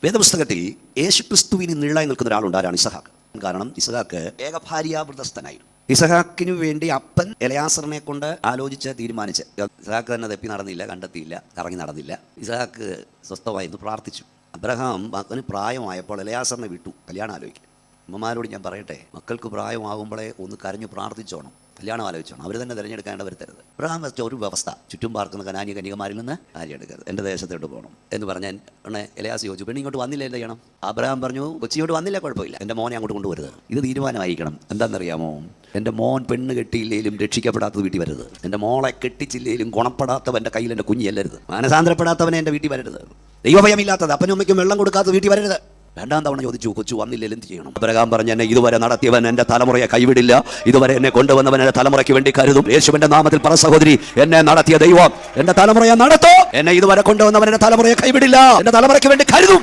വേദപുസ്തകത്തിൽ യേശുക്രിസ്തുവിന് നിഴലായി നിൽക്കുന്ന ഒരാളുണ്ട്. ആരാണ്? ഇസഹാക്ക്. കാരണം ഇസഹാക്ക് ഏകഭാര്യാവൃതസ്ഥനായിരുന്നു. ഇസഹാക്കിനു വേണ്ടി അപ്പൻ എലയാസറിനെ കൊണ്ട് ആലോചിച്ച് തീരുമാനിച്ച്. ഇസഹാക്ക് തന്നെ തെപ്പി നടന്നില്ല, കണ്ടെത്തിയില്ല, കറങ്ങി നടന്നില്ല. ഇസഹാക്ക് സ്വസ്ഥമായിരുന്നു, പ്രാർത്ഥിച്ചു. അബ്രഹാം മകന് പ്രായമായപ്പോൾ എലയാസറിനെ വിട്ടു കല്യാണം ആലോചിക്കാൻ. അമ്മമാരോട് ഞാൻ പറയട്ടെ, മക്കൾക്ക് പ്രായമാകുമ്പോഴേ ഒന്ന് കരഞ്ഞു പ്രാർത്ഥിച്ചോണം, കല്യാണം ആലോചിച്ചോണം. അവർ തന്നെ തിരഞ്ഞെടുക്കേണ്ട വരുത്തരുത്. അബ്രഹാം വെച്ച ഒരു വ്യവസ്ഥ, ചുറ്റും പാർക്കുന്ന കനാന്യ കന്യകമാരിൽ നിന്ന് ആര്യം എടുക്കരുത്, എൻ്റെ ദേശത്തോട്ട് പോകണം എന്ന് പറഞ്ഞാൽ ഉടനെ എലയാസ് ചോദിച്ചു, പെണ്ണ് ഇങ്ങോട്ട് വന്നില്ല, എന്ത് ചെയ്യണം? അബ്രഹാം പറഞ്ഞു, കൊച്ചിയോട്ട് വന്നില്ല, കുഴപ്പമില്ല, എൻ്റെ മോനെ അങ്ങോട്ട് കൊണ്ടുവരുത്. ഇത് തീരുമാനമായിരിക്കണം. എന്താണെന്നറിയാമോ? എൻ്റെ മോൻ പെണ്ണ് കെട്ടിയില്ലെങ്കിലും രക്ഷിക്കപ്പെടാത്തത് വീട്ടിൽ വരരുത്. എൻ്റെ മോളെ കെട്ടിച്ചില്ലെങ്കിലും ഗുണപ്പെടാത്തവൻ്റെ കയ്യിൽ എൻ്റെ കുഞ്ഞല്ലരുത്. മാനസാന്തരപ്പെടാത്തവനെ എൻ്റെ വീട്ടിൽ വരരുത്. ദൈവഭയമില്ലാത്തത്, അപ്പനും അമ്മയ്ക്കും വെള്ളം കൊടുക്കാത്ത വീട്ടിൽ വരരുത്. രണ്ടാം തവണ ചോദിച്ചു, കൊച്ചു വന്നില്ലെങ്കിൽ എന്ത് ചെയ്യണം? അബ്രഹാം പറഞ്ഞു, എന്നെ ഇതുവരെ നടത്തിയവൻ എൻ്റെ തലമുറയെ കൈവിടില്ല, ഇതുവരെ എന്നെ കൊണ്ടുവന്നവൻ എൻ്റെ തലമുറയ്ക്ക് വേണ്ടി കരുതും. യേശുവിന്റെ നാമത്തിൽ പറ സഹോദരി, എന്നെ നടത്തിയ ദൈവം എൻ്റെ തലമുറയെ നടത്തോ. എന്നെ ഇതുവരെ കൊണ്ടുവന്നവൻ എൻ്റെ തലമുറയെ കൈവിടില്ല, എൻ്റെ തലമുറയ്ക്ക് വേണ്ടി കരുതും.